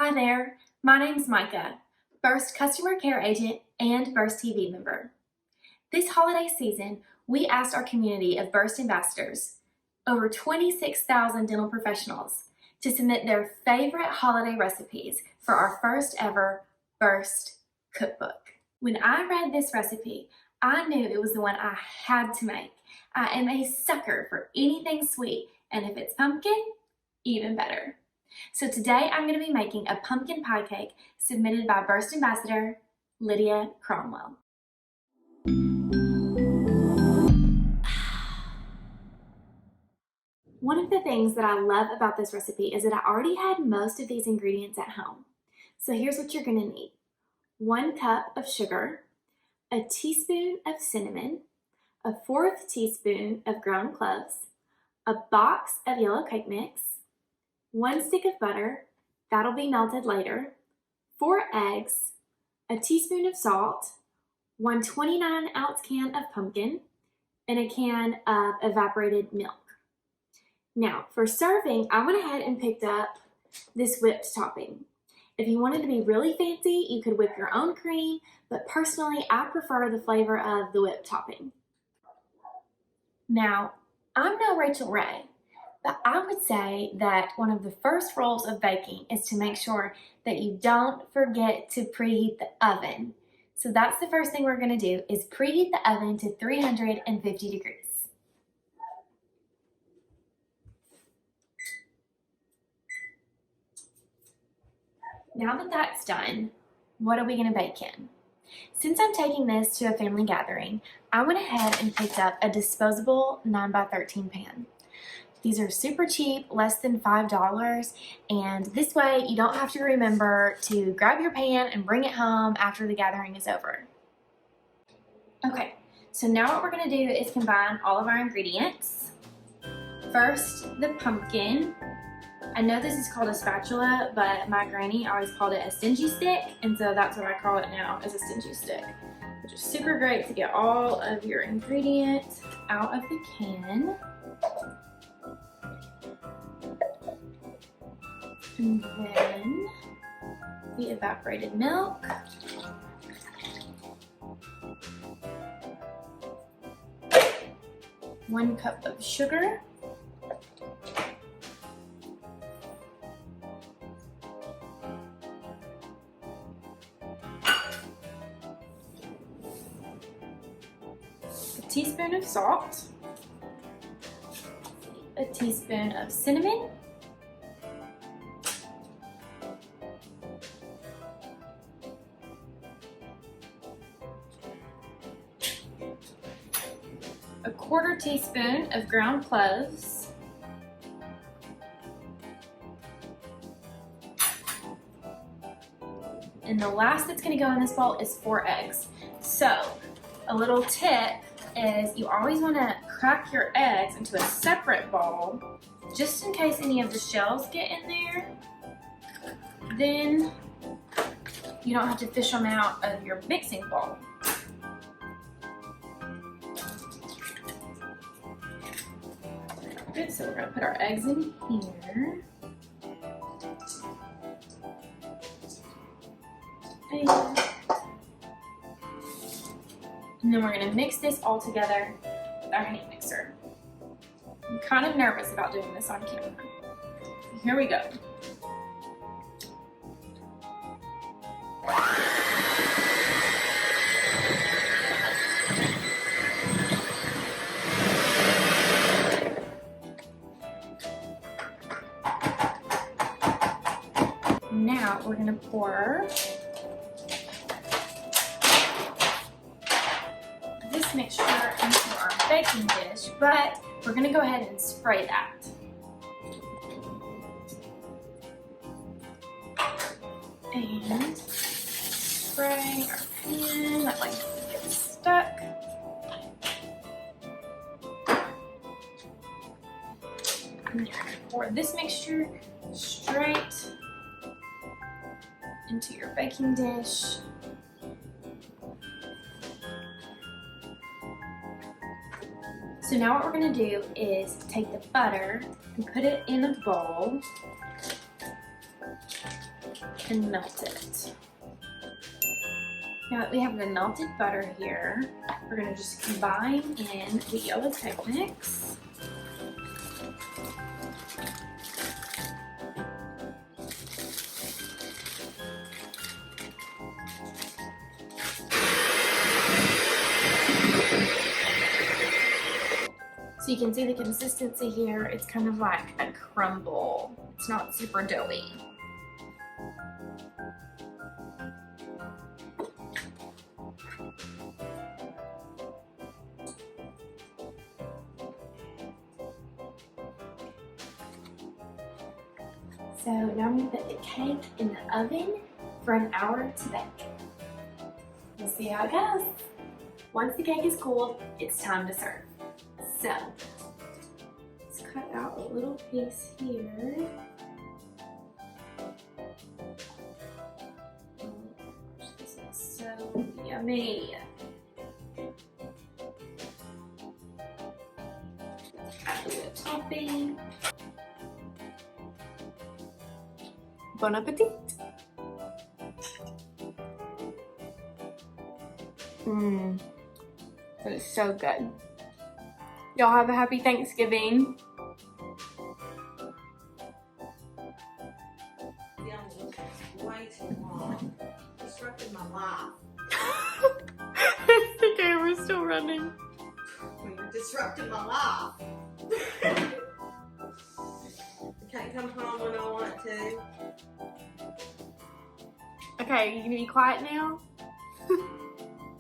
Hi there, my name's Micah, Burst Customer Care Agent and Burst TV member. This holiday season, we asked our community of Burst ambassadors, over 26,000 dental professionals, to submit their favorite holiday recipes for our first ever Burst cookbook. When I read this recipe, I knew it was the one I had to make. I am a sucker for anything sweet, and if it's pumpkin, even better. So today I'm going to be making a pumpkin pie cake submitted by Burst Ambassador Lydia Cromwell. One of the things that I love about this recipe is that I already had most of these ingredients at home. So here's what you're going to need. 1 cup of sugar, a teaspoon of cinnamon, a 1/4 teaspoon of ground cloves, a box of yellow cake mix, 1 stick of butter, that'll be melted later, 4 eggs, a teaspoon of salt, 1 29-ounce can of pumpkin, and a can of evaporated milk. Now, for serving, I went ahead and picked up this whipped topping. If you wanted to be really fancy, you could whip your own cream, but personally, I prefer the flavor of the whipped topping. Now, I'm no Rachel Ray, but I would say that one of the first rules of baking is to make sure that you don't forget to preheat the oven. So that's the first thing we're going to do is preheat the oven to 350 degrees. Now that that's done, what are we going to bake in? Since I'm taking this to a family gathering, I went ahead and picked up a disposable 9x13 pan. These are super cheap, less than $5, and this way you don't have to remember to grab your pan and bring it home after the gathering is over. Okay, so now what we're going to do is combine all of our ingredients. First, the pumpkin. I know this is called a spatula, but my granny always called it a stingy stick, and so that's what I call it now, is a stingy stick, which is super great to get all of your ingredients out of the can. And then the evaporated milk. One cup of sugar. A teaspoon of salt. A teaspoon of cinnamon. A 1/4 teaspoon of ground cloves, and the last that's going to go in this bowl is 4 eggs. So a little tip is you always want to crack your eggs into a separate bowl just in case any of the shells get in there. Then you don't have to fish them out of your mixing bowl. Good, so we're going to put our eggs in here. And then we're going to mix this all together with our hand mixer. I'm kind of nervous about doing this on camera. Here we go. Now we're going to pour this mixture into our baking dish, but we're going to go ahead and spray that. And spray our pan, that way it doesn't get stuck. And we're going to pour this mixture straight into your baking dish. So now what we're going to do is take the butter and put it in a bowl. and melt it. Now that we have the melted butter here, we're going to just combine in the yellow cake mix. So you can see the consistency here, it's kind of like a crumble. It's not super doughy. So now I'm going to put the cake in the oven for an hour to bake. We'll see how it goes. Once the cake is cooled, it's time to serve. So, let's cut out a little piece here. Oh, this is so yummy. Add a little topping. Bon appetit! That is so good. Y'all have a happy Thanksgiving. Way too long. Disrupted my life. The camera's still running. You're disrupting my life. I can't come home when I want to. Okay, you gonna be quiet now?